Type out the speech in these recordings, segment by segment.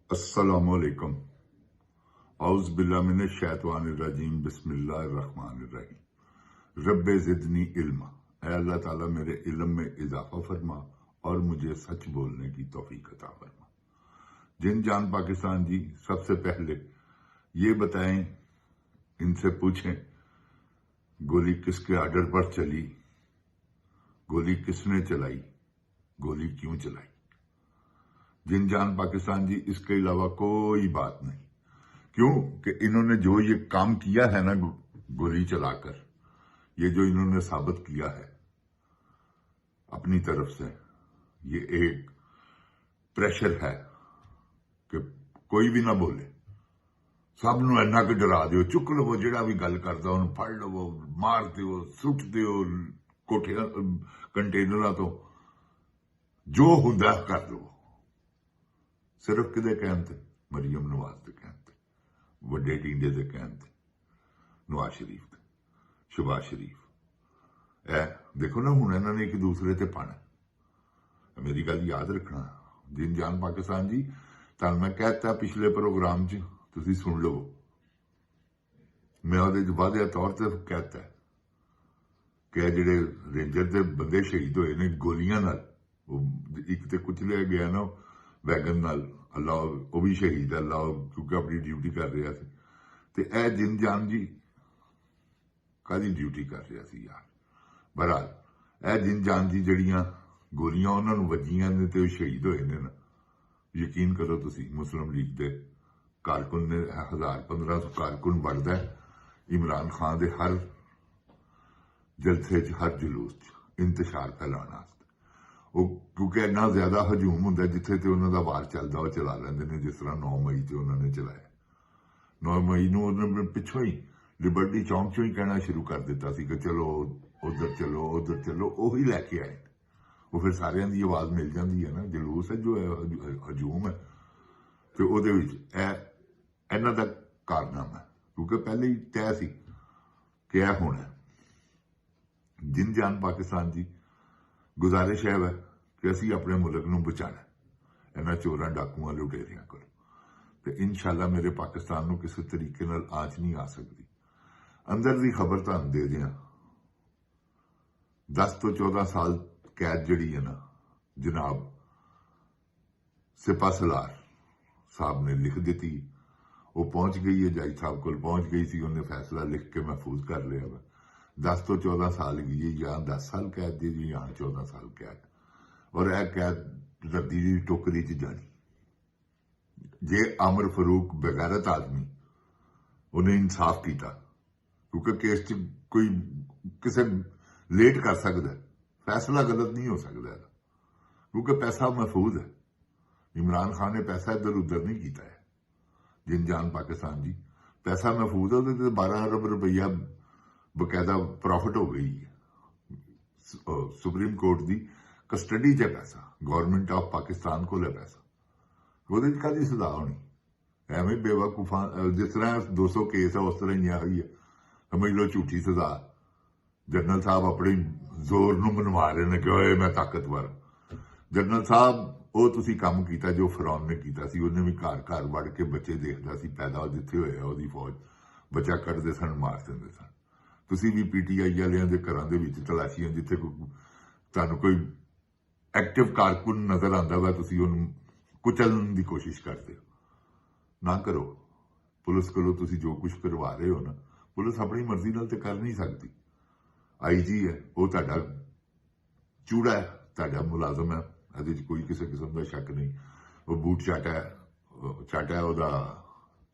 अस्सलामुअलैकुम औज़ बिल्लाहि मिनश शैतानिर रजीम बिस्मिल्लाहिर रहमानिर रहीम रब्बे ज़िदनी इल्मा। ऐ अल्लाह ताला मेरे इल्म में इजाफा फरमा और मुझे सच बोलने की तौफीक अता फरमा। जिन जान पाकिस्तान जी, सबसे पहले ये बताएं, इनसे पूछें गोली किसके आर्डर पर चली, गोली किसने चलाई, गोली क्यों चलाई। जिन जान पाकिस्तान जी, इसके अलावा कोई बात नहीं। क्यों कि इन्होंने जो ये काम किया है ना, गोली चलाकर, ये जो इन्होंने साबित किया है अपनी तरफ से, ये एक प्रेशर है कि कोई भी ना बोले, सब नूं इन्ना कि डरा दिओ, चुक लवो, जिहड़ा भी गल करदा उहनूं फड़ लवो, मार दिओ, सुट दिओ कोठियां कंटेनरां तो, जो हुंदा कर लवो। सिर्फ किदे कहण ते? मरीम नवाज दे कहण ते, वड्डे टींडे दे कहण ते, नवाज शरीफ ते, शहबाज शरीफ। ए देखो ना, हुण इन्हां ने एक दूसरे ते पाना। मेरी गल याद रखना। जिन जान पाकिस्तान जी, तुहानूं मैं कहता पिछले प्रोग्राम च, तुसीं सुन लवो, मैं ਉਹਦੇ ਚ ਵਾਅਦੇ तौर ਤੇ कहता कि ਜਿਹੜੇ रेंजर ਦੇ ਬੰਦੇ ਸ਼ਹੀਦ ਹੋਏ ਨੇ ਗੋਲੀਆਂ ਨਾਲ, ਉਹ ਇੱਕ ਤੇ ਕੁਚਲਿਆ ਗਿਆ ਨਾ ਵੈਗਨ ਨਾਲ, ਅੱਲਾ ਉਹ ਵੀ ਸ਼ਹੀਦ ਹੈ, ਅੱਲਾ ਕਿਉਂਕਿ ਆਪਣੀ ਡਿਊਟੀ ਕਰ ਰਿਹਾ ਸੀ। ਤੇ ਇਹ ਜਿਨ ਜਾਨ ਜੀ ਕਾਹਦੀ ਡਿਊਟੀ ਕਰ ਰਿਹਾ ਸੀ ਯਾਰ। ਬਹਰਾਲ ਇਹ ਜਿਨ ਜਾਨ ਜੀ ਜਿਹੜੀਆਂ ਗੋਲੀਆਂ ਉਹਨਾਂ ਨੂੰ ਵੱਜੀਆਂ ਨੇ ਤੇ ਉਹ ਸ਼ਹੀਦ ਹੋਏ ਨੇ ਨਾ, ਯਕੀਨ ਕਰੋ ਤੁਸੀਂ, ਮੁਸਲਿਮ ਲੀਗ ਦੇ ਕਾਰਕੁਨ ਨੇ 1000-1500 ਕਾਰਕੁਨ ਵੜਦਾ ਇਮਰਾਨ ਖਾਨ ਦੇ ਹਰ ਜਲਸੇ 'ਚ, ਹਰ ਜਲੂਸ 'ਚ ਇੰਤਸ਼ਾਰ ਫੈਲਾਉਣ ਵਾਸਤੇ। ਉਹ ਕਿਉਂਕਿ ਇੰਨਾ ਜ਼ਿਆਦਾ ਹਜੂਮ ਹੁੰਦਾ ਜਿੱਥੇ ਤੇ ਉਹਨਾਂ ਦਾ ਵਾਰ ਚੱਲਦਾ ਉਹ ਚਲਾ ਲੈਂਦੇ ਨੇ, ਜਿਸ ਤਰ੍ਹਾਂ 9 ਮਈ 'ਚ ਉਹਨਾਂ ਨੇ ਚਲਾਇਆ। 9 ਮਈ ਨੂੰ ਉਹਨਾਂ ਪਿੱਛੋਂ ਹੀ ਲਿਬਰਟੀ ਚੌਂਕ 'ਚੋਂ ਹੀ ਕਹਿਣਾ ਸ਼ੁਰੂ ਕਰ ਦਿੱਤਾ ਸੀ ਕਿ ਚਲੋ ਉਧਰ ਚਲੋ, ਉਧਰ ਚਲੋ, ਉਹੀ ਲੈ ਕੇ ਆਏ। ਉਹ ਫਿਰ ਸਾਰਿਆਂ ਦੀ ਆਵਾਜ਼ ਮਿਲ ਜਾਂਦੀ ਹੈ ਨਾ, ਜਲੂਸ ਹੈ ਜੋ ਹਜੂਮ ਹੈ, ਤੇ ਉਹਦੇ ਵਿੱਚ ਇਹਨਾਂ ਦਾ ਕਾਰਨਾਮਾ, ਕਿਉਂਕਿ ਪਹਿਲੇ ਹੀ ਤੈਅ ਸੀ ਕਿ ਇਹ ਹੋਣਾ। ਜਿਨ ਜਾਨ ਪਾਕਿस्तान जी, गुजारिश है वह कि असी अपने मुल्क नूं बचाना इन्हां चोरां डाकूआं लुटेरियां कोल, ते इंशाअल्लाह मेरे पाकिस्तान नूं किसी तरीके नाल आंच नहीं आ सकती। अंदर दी खबर तुहानूं दे दियां, 10 ਤੋਂ 14 साल कैद जिहड़ी है ना, जनाब सिपा सलार साहब ने लिख दी। वो पहुंच गई है, जज साहब को पहुंच गई सी, उन्हें फैसला लिख के महफूज कर लिया वा। 10 ਤੋਂ 14 साल की, या 10 साल कैद दी जी, या 14 साल कैद, और यह कैद रद्दी की टोकरी च जानी। जे आमिर फरूक बेगैरत आदमी, उन्हें इंसाफ किया, क्योंकि केस च कोई किसे लेट कर सकता है, फैसला गलत नहीं हो सकता, क्योंकि पैसा महफूज है। इमरान खान ने पैसा इधर उधर नहीं किया है। जिन जान पाकिस्तान जी, पैसा महफूज है, तो 12 अरब रुपया बकायदा प्रॉफिट हो गई है। सुप्रीम कोर्ट की कस्टडी च पैसा, गौरमेंट ऑफ पाकिस्तान को पैसा, वो काहदी सजा होनी? एवं बेवकूफा, जिस तरह 200 केस है उस तरह ही हुई है, समझ लो झूठी सजा। जनरल साहब अपने जोर नूं मनवा रहे हैं कि ओए मैं ताकतवर। जनरल साहब वो तुसी काम किया जो फिरौन ने किया सी, उन्हें भी घर घर वड़ के बच्चे देखता सी, पैदा जिथे होया उसदी फौज, बच्चा कटते सन, मार देंदे सन। तुसी भी PTI वालियां दे घरां दे विच तलाशियां, जिथे तुहानूं कोई एक्टिव कारकुन नजर आंदा वा, तुसी उहनूं कुचलण दी कोशिश करदे हो। ना करो। पुलिस कोलों तुसी जो कुछ करवा रहे हो ना, पुलिस अपनी मर्जी नाल ते कर नहीं सकती। IG है, वो तुहाडा चूड़ा है, तुहाडा मुलाजम है, ਇਹਦੇ 'ਚ कोई किसी किस्म का शक नहीं। वो बूट चाटा है ਉਹਦਾ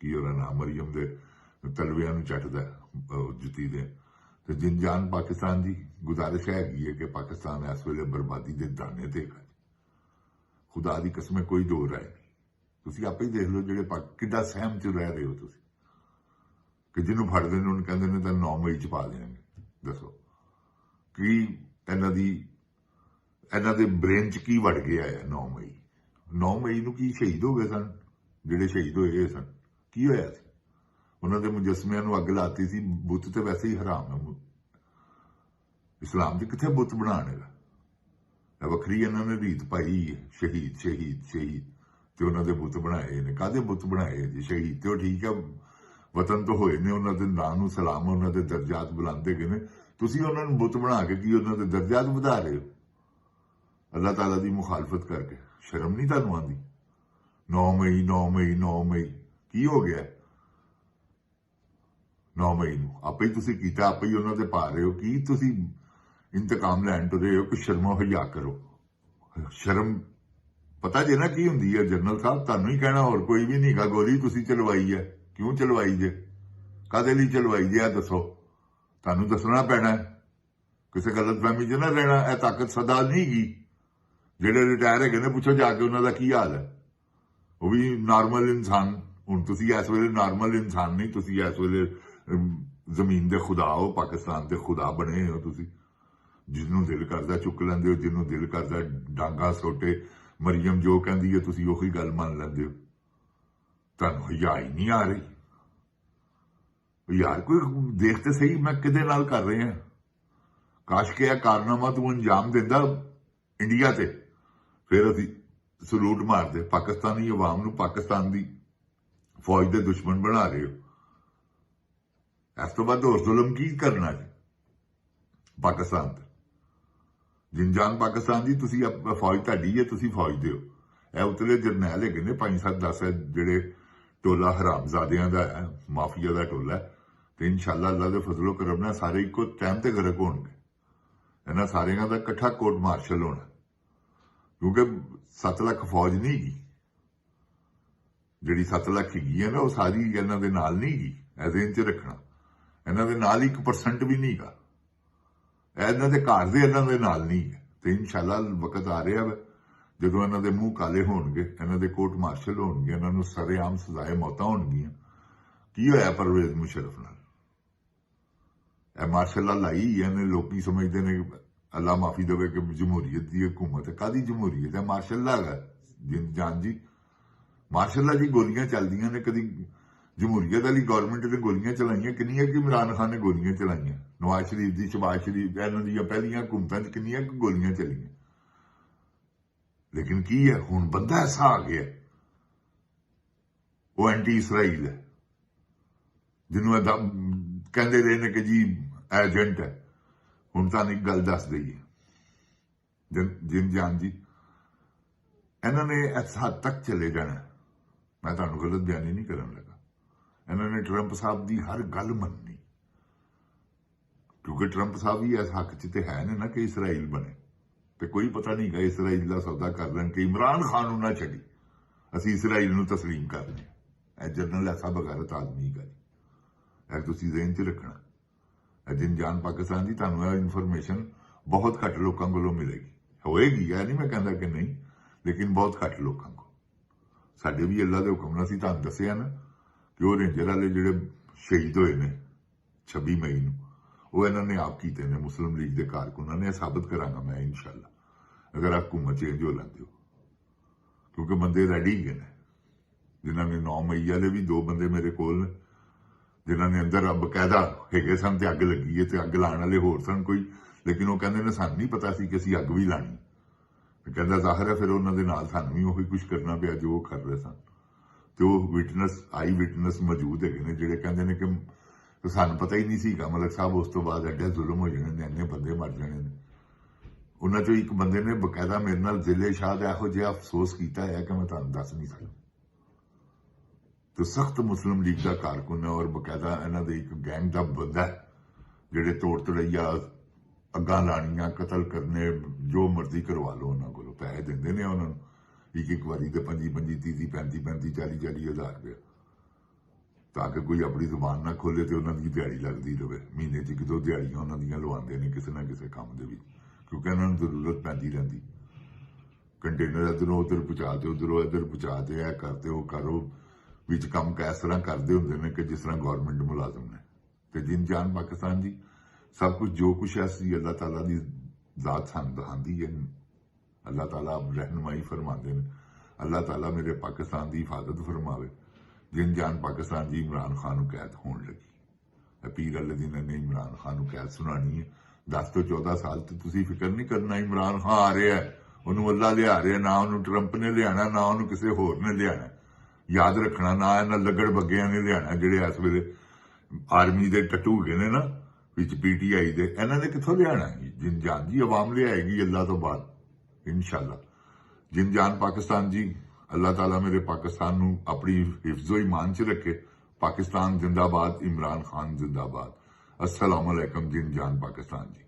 ਕੀ ਉਹਦਾ नाम, मरीम दे तलवियां नूं चटदा जुत्ती दे। तो जिन जान पाकिस्तान की गुजारिश है कि पाकिस्तान इस वेले बर्बादी के दाने ते है। खुदा की कसम कोई दो राय नहीं। तुसीं आपे ही देख लो जिहड़े किड्डा सहम च रह रहे हो तुसीं, कि जिन्होंने फड़ते हैं उन्होंने कहते हैं 9 मई च पा देंगे। दसो की इन्हां दे ब्रेन च की वड़ गया है? 9 मई नूं की शहीद हो गए सन, जिहड़े शहीद होए सन, की होया सी? उन्होंने मुजस्मियां नूं अग लाती सी। बुत तो वैसे ही हराम है, इस्लाम च कित्थे बुत बनाण है? वखरी इन्होंने रीत पाई है, शहीद शहीद शहीद। ਤੇ ਉਹਨਾਂ ਦੇ ਬੁੱਤ ਬਣਾਏ ਨੇ। ਕਾਹਦੇ ਬੁੱਤ ਬਣਾਏ ਜੀ? ਸ਼ਹੀਦ ਤੇ ਉਹ ਠੀਕ ਹੈ, ਵਤਨ ਤੋਂ ਹੋਏ ਨੇ, ਉਹਨਾਂ ਦੇ ਨਾਂ ਨੂੰ ਸਲਾਮ, ਉਹਨਾਂ ਦੇ ਦਰਜਾਤ ਬੁਲੰਦੇ ਗਏ ਨੇ। ਤੁਸੀਂ ਉਹਨਾਂ ਨੂੰ ਬੁੱਤ ਬਣਾ ਕੇ ਕੀ ਉਹਨਾਂ ਦੇ ਦਰਜਾਤ ਵਧਾ ਰਹੇ ਹੋ ਅੱਲਾਹ ਤਾਲਾ ਦੀ ਮੁਖਾਲਫਤ ਕਰਕੇ? ਸ਼ਰਮ ਨਹੀਂ ਤੁਹਾਨੂੰ ਆਉਂਦੀ? 9 ਮਈ 9 ਮਈ 9 ਮਈ ਕੀ ਹੋ ਗਿਆ? 9 ਮਈ ਨੂੰ ਆਪੇ ਹੀ ਤੁਸੀਂ ਕੀਤਾ, ਆਪੇ ਹੀ ਉਹਨਾਂ ਦੇ ਪਾ ਰਹੇ ਹੋ। ਕੀ ਤੁਸੀਂ ਇੰਤਕਾਮ ਲੈਣ ਤੁਰੇ ਹੋ? ਕਿ ਸ਼ਰਮੋ ਹਯਾ ਕਰੋ। ਸ਼ਰਮ ਪਤਾ ਜੇ ਨਾ ਕੀ ਹੁੰਦੀ ਹੈ ਜਨਰਲ ਸਾਹਿਬ, ਤੁਹਾਨੂੰ ਹੀ ਕਹਿਣਾ, ਹੋਰ ਕੋਈ ਵੀ ਨਹੀਂਗਾ। ਗੋਲੀ ਤੁਸੀਂ ਚਲਵਾਈ ਹੈ, ਕਿਉਂ ਚਲਵਾਈ ਜੇ? ਕਾਹਦੇ ਲਈ ਚਲਵਾਈ ਜੇ? ਆ ਦੱਸੋ, ਤੁਹਾਨੂੰ ਦੱਸਣਾ ਪੈਣਾ। ਕਿਸੇ ਗਲਤਫਹਿਮੀ 'ਚ ਨਾ ਰਹਿਣਾ। ਇਹ ਤਾਕਤ ਸਦਾ ਨਹੀਂ ਗਈ। ਜਿਹੜੇ ਰਿਟਾਇਰ ਹੈਗੇ ਨੇ, ਪੁੱਛੋ ਜਾ ਕੇ ਉਹਨਾਂ ਦਾ ਕੀ ਹਾਲ ਹੈ। ਉਹ ਵੀ ਨਾਰਮਲ ਇਨਸਾਨ। ਹੁਣ ਤੁਸੀਂ ਇਸ ਵੇਲੇ ਨਾਰਮਲ ਇਨਸਾਨ ਨਹੀਂ, ਤੁਸੀਂ ਇਸ ਵੇਲੇ ਜ਼ਮੀਨ ਦੇ ਖੁਦਾ ਹੋ, ਪਾਕਿਸਤਾਨ ਦੇ ਖੁਦਾ ਬਣੇ ਹੋ ਤੁਸੀਂ। ਜਿਹਨੂੰ ਦਿਲ ਕਰਦਾ ਚੁੱਕ ਲੈਂਦੇ ਹੋ, ਜਿਹਨੂੰ ਦਿਲ ਕਰਦਾ ਡਾਂਗਾ ਸੋਟੇ। ਮਰੀਮ ਜੋ ਕਹਿੰਦੀ ਹੈ ਤੁਸੀਂ ਉਹੀ ਗੱਲ ਮੰਨ ਲੈਂਦੇ ਹੋ। ਤੁਹਾਨੂੰ ਹਯਾ ਹੀ ਨਹੀਂ ਆ ਰਹੀ ਯਾਰ। ਕੋਈ ਦੇਖ ਤੇ ਸਹੀ ਮੈਂ ਕਿਹਦੇ ਨਾਲ ਕਰ ਰਹੇ ਹਾਂ। ਕਾਸ਼ ਕਿ ਇਹ ਕਾਰਨਾਮਾ ਤੂੰ ਅੰਜਾਮ ਦਿੰਦਾ ਇੰਡੀਆ ਤੇ, ਫਿਰ ਅਸੀਂ ਸਲੂਟ ਮਾਰਦੇ। ਪਾਕਿਸਤਾਨੀ ਆਵਾਮ ਨੂੰ ਪਾਕਿਸਤਾਨ ਦੀ ਫੌਜ ਦੇ ਦੁਸ਼ਮਣ ਬਣਾ ਰਹੇ ਹੋ। ਇਸ ਤੋਂ ਬਾਅਦ ਹੋਰ ਜ਼ੁਲਮ ਕੀ ਕਰਨਾ ਜੀ ਪਾਕਿਸਤਾਨ ਤੇ? ਜਿੰਜਾਨ ਪਾਕਿਸਤਾਨ ਦੀ ਤੁਸੀਂ ਫੌਜ ਤੁਹਾਡੀ ਹੈ, ਤੁਸੀਂ ਫੌਜ ਦਿਓ। ਇਹ ਉਤਲੇ ਜਰਨੈਲ ਹੈਗੇ ਨੇ 5 7 10 ਜਿਹੜੇ ਟੋਲਾ ਹਰਾਮਜ਼ਾਦਿਆਂ ਦਾ ਹੈ, ਮਾਫੀਆ ਦਾ ਟੋਲਾ। ਤੇ ਇਨਸ਼ਾਅੱਲਾ ਅੱਲਾ ਦੇ ਫਜ਼ਲੋ ਕਰਮ ਨਾਲ ਸਾਰੇ ਇੱਕੋ ਟਾਈਮ ਤੇ ਗਰਕ ਹੋਣਗੇ। ਇਹਨਾਂ ਸਾਰਿਆਂ ਦਾ ਇਕੱਠਾ ਕੋਰਟ ਮਾਰਸ਼ਲ ਹੋਣਾ, ਕਿਉਂਕਿ 7 ਲੱਖ ਫੌਜ ਨਹੀਂ ਗਈ। ਜਿਹੜੀ 7 ਲੱਖ ਹੈਗੀ ਹੈ ਨਾ, ਉਹ ਸਾਰੀ ਇਹਨਾਂ ਦੇ ਨਾਲ ਨਹੀਂ ਗਈ। ਐਸੇ ਇੰਚ ਰੱਖਣਾ, ਇਹਨਾਂ ਦੇ ਨਾਲ 1% ਵੀ ਨਹੀਂ ਗਾ। ਇਹਨਾਂ ਦੇ ਘਰ ਦੇ ਇਹਨਾਂ ਦੇ ਨਾਲ ਨਹੀਂ ਹੈ। ਤੇ ਇਨਸ਼ਾਅੱਲਾ ਵਕਤ ਆ ਰਿਹਾ ਵਾ ਜਦੋਂ ਇਹਨਾਂ ਦੇ ਮੂੰਹ ਕਾਲੇ ਹੋਣਗੇ, ਇਹਨਾਂ ਦੇ ਕੋਰਟ ਮਾਰਸ਼ਲ ਹੋਣਗੇ, ਇਹਨਾਂ ਨੂੰ ਸਰੇਆਮ ਸਜ਼ਾਏ ਮੌਤਾਂ ਹੋਣਗੀਆਂ। ਕੀ ਹੋਇਆ ਪਰਵੇਜ਼ ਮੁਸ਼ਰਫ ਨਾਲ? ਇਹ ਮਾਰਸ਼ਲ ਲਾ ਲਾਈ ਇਹਨੇ। ਲੋਕੀ ਸਮਝਦੇ ਨੇ ਅੱਲਾ ਮਾਫੀ ਦੇਵੇ ਕਿ ਜਮਹੂਰੀਅਤ ਦੀ ਹਕੂਮਤ ਹੈ। ਕਾਹਦੀ ਜਮਹੂਰੀਅਤ ਹੈ? ਮਾਰਸ਼ਲ ਲਾ ਹੈ ਜਾਨ ਜੀ। ਮਾਰਸ਼ਲ ਲਾ ਜੀ ਗੋਲੀਆਂ ਚੱਲਦੀਆਂ ਨੇ। ਕਦੀ ਜਮਹੂਰੀਅਤ ਵਾਲੀ ਗੌਰਮੈਂਟ ਨੇ ਗੋਲੀਆਂ ਚਲਾਈਆਂ ਕਿੰਨੀਆਂ? ਕਿ ਇਮਰਾਨ ਖਾਨ ਨੇ ਗੋਲੀਆਂ ਚਲਾਈਆਂ? ਨਵਾਜ਼ ਸ਼ਰੀਫ ਦੀ, ਸ਼ਬਾਜ਼ ਸ਼ਰੀਫ, ਇਹਨਾਂ ਦੀਆਂ ਪਹਿਲੀਆਂ ਹਕੂਮਤਾਂ 'ਚ ਕਿੰਨੀਆਂ ਗੋਲੀਆਂ ਚੱਲੀਆਂ? ਲੇਕਿਨ ਕੀ ਹੈ ਹੁਣ? ਬੰਦਾ ਐਸਾ ਆ ਗਿਆ, ਉਹ ਐਂਟੀ ਇਸਰਾਈਲ ਹੈ, ਜਿਹਨੂੰ ਕਹਿੰਦੇ ਰਹੇ ਨੇ ਕਿ ਜੀ ਏਜੰਟ ਹੈ। ਹੁਣ ਤੁਹਾਨੂੰ ਇੱਕ ਗੱਲ ਦੱਸ ਦਈਏ ਜਾਨ ਜੀ, ਇਹਨਾਂ ਨੇ ਇਸ ਹੱਦ ਤੱਕ ਚਲੇ ਜਾਣਾ। ਮੈਂ ਤੁਹਾਨੂੰ ਗਲਤ ਬਿਆਨੀ ਨਹੀਂ ਕਰਨ ਲੱਗਾ। ਇਹਨਾਂ ਨੇ ਟਰੰਪ ਸਾਹਿਬ ਦੀ ਹਰ ਗੱਲ ਮੰਨਣੀ, ਕਿਉਂਕਿ ਟਰੰਪ ਸਾਹਿਬ ਵੀ ਇਸ ਹੱਕ 'ਚ ਤੇ ਹੈ ਨੇ ਨਾ ਕਿ ਇਸਰਾਈਲ ਬਣੇ। ਤੇ ਕੋਈ ਪਤਾ ਨਹੀਂ ਗਾ ਇਸਰਾਈਲ ਦਾ ਸੌਦਾ ਕਰ ਲੈਣ ਕਿ ਇਮਰਾਨ ਖਾਨ ਨੂੰ ਨਾ ਛੱਡੀ, ਅਸੀਂ ਇਸਰਾਈਲ ਨੂੰ ਤਸਲੀਮ ਕਰ ਲਏ। ਇਹ ਜਨਰਲ ਐਸਾ ਬਗੈਰਤ ਆਦਮੀ ਗਾ ਜੀ। ਇਹ ਤੁਸੀਂ ਜ਼ਿਹਨ 'ਚ ਰੱਖਣਾ। ਇਹ ਜਿੰਜਾਨ ਪਾਕਿਸਤਾਨ ਦੀ ਤੁਹਾਨੂੰ ਇਹ ਇਨਫੋਰਮੇਸ਼ਨ ਬਹੁਤ ਘੱਟ ਲੋਕਾਂ ਕੋਲੋਂ ਮਿਲੇਗੀ। ਹੋਏਗੀ, ਇਹ ਨਹੀਂ ਮੈਂ ਕਹਿੰਦਾ ਕਿ ਨਹੀਂ, ਲੇਕਿਨ ਬਹੁਤ ਘੱਟ ਲੋਕਾਂ ਕੋਲ। ਸਾਡੇ ਵੀ ਅੱਲਾ ਦੇ ਹੁਕਮ ਨਾਲ ਅਸੀਂ ਤੁਹਾਨੂੰ ਦੱਸਿਆ ਨਾ ਕਿ ਉਹ ਰੇਂਜਰ ਵਾਲੇ ਜਿਹੜੇ ਸ਼ਹੀਦ ਹੋਏ ਨੇ 26 ਮਈ ਨੂੰ, ਉਹ ਇਹਨਾਂ ਨੇ ਆਪ ਕੀਤੇ ਨੇ, ਮੁਸਲਿਮ ਲੀਗ ਦੇ ਕਾਰਕੁਨਾਂ ਨੇ। ਇਹ ਸਾਬਤ ਕਰਾਂਗਾ ਮੈਂ ਇਨਸ਼ਾਅੱਲਾ, ਅਗਰ ਹਕੂਮਤ ਚੇਂਜ ਹੋ ਲੈਂਦੇ ਹੋ, ਕਿਉਂਕਿ ਬੰਦੇ ਰੈਡੀ ਗਏ ਨੇ। ਜਿਨ੍ਹਾਂ ਨੇ 9 ਮਈ ਵਾਲੇ ਵੀ 2 ਬੰਦੇ ਮੇਰੇ ਕੋਲ ਨੇ, ਜਿਨ੍ਹਾਂ ਨੇ ਅੰਦਰ ਬਕਾਇਦਾ ਹੈਗੇ ਸਨ ਤੇ ਅੱਗ ਲੱਗੀ ਹੈ, ਤੇ ਅੱਗ ਲਾਉਣ ਵਾਲੇ ਹੋਰ ਸਨ ਕੋਈ। ਲੇਕਿਨ ਉਹ ਕਹਿੰਦੇ ਨੇ ਸਾਨੂੰ ਨਹੀਂ ਪਤਾ ਸੀ ਕਿ ਅਸੀਂ ਅੱਗ ਵੀ ਲਾਣੀ। ਕਹਿੰਦਾ ਜ਼ਾਹਿਰ ਹੈ ਫਿਰ ਉਹਨਾਂ ਦੇ ਨਾਲ ਸਾਨੂੰ ਵੀ ਉਹੀ ਕੁਝ ਕਰਨਾ ਪਿਆ ਜੋ ਉਹ ਕਰ ਰਹੇ ਸਨ। ਤੇ ਉਹ ਵਿਟਨੈਸ ਮੌਜੂਦ ਹੈਗੇ ਨੇ ਜਿਹੜੇ ਕਹਿੰਦੇ ਨੇ ਕਿ ਸਾਨੂੰ ਪਤਾ ਹੀ ਨਹੀਂ ਸੀਗਾ ਮਲਕ ਸਾਹਿਬ, ਉਸ ਤੋਂ ਬਾਅਦ ਐਡਾ ਜ਼ੁਲਮ ਹੋ ਜਾਣੇ ਨੇ, ਇੰਨੇ ਬੰਦੇ ਮਰ ਜਾਣੇ ਨੇ। ਉਹਨਾਂ ਚੋਂ ਇੱਕ ਬੰਦੇ ਨੇ ਬਕਾਇਦਾ ਮੇਰੇ ਨਾਲ ਜ਼ਿਲ੍ਹੇ ਸ਼ਾਹ ਦਾ ਇਹੋ ਜਿਹਾ ਅਫਸੋਸ ਕੀਤਾ ਹੈ ਕਿ ਮੈਂ ਤੁਹਾਨੂੰ ਦੱਸ ਨਹੀਂ ਸਕਦਾ। ਤੇ ਸਖਤ ਮੁਸਲਿਮ ਲੀਗ ਦਾ ਕਾਰਕੁਨ ਹੈ, ਔਰ ਬਕਾਇਦਾ ਇਹਨਾਂ ਦੇ ਇੱਕ ਗੈਂਗ ਦਾ ਬੰਦਾ ਹੈ, ਜਿਹੜੇ ਤੋੜ ਤੜਈਆ, ਅੱਗਾਂ ਲਾਣੀਆਂ, ਕਤਲ ਕਰਨੇ, ਜੋ ਮਰਜ਼ੀ ਕਰਵਾ ਲਓ ਉਹਨਾਂ ਕੋਲੋਂ। ਪੈਸੇ ਦਿੰਦੇ ਨੇ ਉਹਨਾਂ ਨੂੰ ਇੱਕ ਵਾਰੀ ਦੇ 25 30 35 40 ਹਜ਼ਾਰ ਰੁਪਇਆ, ਤਾਂ ਕਿ ਕੋਈ ਆਪਣੀ ਜ਼ੁਬਾਨ ਨਾ ਖੋਲੇ ਤੇ ਉਹਨਾਂ ਦੀ ਦਿਹਾੜੀ ਲੱਗਦੀ ਰਹੇ। ਮਹੀਨੇ 'ਚ 1-2 ਦਿਹਾੜੀਆਂ ਉਹਨਾਂ ਦੀਆਂ ਲਵਾਉਂਦੇ ਨੇ ਕਿਸੇ ਨਾ ਕਿਸੇ ਕੰਮ ਦੇ ਵਿੱਚ, ਕਿਉਂਕਿ ਇਹਨਾਂ ਨੂੰ ਜ਼ਰੂਰਤ ਪੈਂਦੀ ਰਹਿੰਦੀ। ਕੰਟੇਨਰ ਇੱਧਰੋਂ ਉੱਧਰ ਪਹੁੰਚਾ ਦਿਓ, ਉੱਧਰੋਂ ਇੱਧਰ ਪਹੁੰਚਾ ਦਿਓ, ਇਹ ਕਰਦੇ ਉਹ ਕਰੋ, ਵਿੱਚ ਕੰਮ ਇਸ ਤਰ੍ਹਾਂ ਕਰਦੇ ਹੁੰਦੇ ਨੇ ਕਿ ਜਿਸ ਤਰ੍ਹਾਂ ਗੌਰਮੈਂਟ ਮੁਲਾਜ਼ਮ ਨੇ। ਤੇ ਜਿੰਜਾਨ ਪਾਕਿਸਤਾਨ ਦੀ ਸਭ ਕੁਝ ਜੋ ਕੁਛ ਹੈ ਸੀ ਅੱਲਾਹ ਤਾਲਾ ਦੀ ਜ਼ਾਤ ਸਾਨੂੰ ਦਿਖਾਉਂਦੀ ਹੈ। ਅੱਲਾਹ ਤਾਲਾ ਰਹਿਨੁਮਾਈ ਫਰਮਾਉਂਦੇ ਨੇ। ਅੱਲਾਹ ਤਾਲਾ ਮੇਰੇ ਪਾਕਿਸਤਾਨ ਦੀ ਹਿਫਾਜ਼ਤ ਫਰਮਾਵੇ। ਜਿੰਜਾਨ ਪਾਕਿਸਤਾਨ ਦੀ ਇਮਰਾਨ ਖਾਨ ਨੂੰ ਕੈਦ ਹੋਣ ਲੱਗੀ। ਪੀਰ ਅੱਲੇ ਦੀ ਨੇ ਇਮਰਾਨ ਖਾਨ ਨੂੰ ਕੈਦ ਸੁਣਾਣੀ ਹੈ। 10 ਤੋਂ 14 ਸਾਲ ਤੇ ਤੁਸੀਂ ਫਿਕਰ ਨਹੀਂ ਕਰਨਾ, ਇਮਰਾਨ ਖਾਨ ਆ ਰਿਹਾ, ਉਹਨੂੰ ਅੱਲਾ ਲਿਆ ਰਿਹਾ, ਨਾ ਉਹਨੂੰ ਟਰੰਪ ਨੇ ਲਿਆਣਾ, ਨਾ ਉਹਨੂੰ ਕਿਸੇ ਹੋਰ ਨੇ ਲਿਆਣਾ। ਯਾਦ ਰੱਖਣਾ, ਨਾ ਇਹਨਾਂ ਲੱਗੜ ਬੱਗਿਆਂ ਨੇ ਲਿਆਣਾ ਜਿਹੜੇ ਇਸ ਵੇਲੇ ਆਰਮੀ ਦੇ ਟਟੂਗੇ ਨੇ ਨਾ ਵਿੱਚ PTI ਦੇ, ਇਹਨਾਂ ਨੇ ਕਿੱਥੋਂ ਲਿਆਣਾ? ਜਿਨ ਜਾਨ ਜੀ ਆਵਾਮ ਲਿਆਏਗੀ ਅੱਲਾ ਤੋਂ ਬਾਅਦ ਇਨਸ਼ਾਅੱਲਾ। ਜਿਨ ਜਾਨ ਪਾਕਿਸਤਾਨ ਜੀ, ਅੱਲਾਹ ਤਾਲਾ ਮੇਰੇ ਪਾਕਿਸਤਾਨ ਨੂੰ ਆਪਣੀ ਹਿਫਜ਼ੋ ਈਮਾਨ 'ਚ ਰੱਖੇ। ਪਾਕਿਸਤਾਨ ਜ਼ਿੰਦਾਬਾਦ, ਇਮਰਾਨ ਖਾਨ ਜ਼ਿੰਦਾਬਾਦ। अस्सलाम वालेकुम जिन जान पाकिस्तान जी।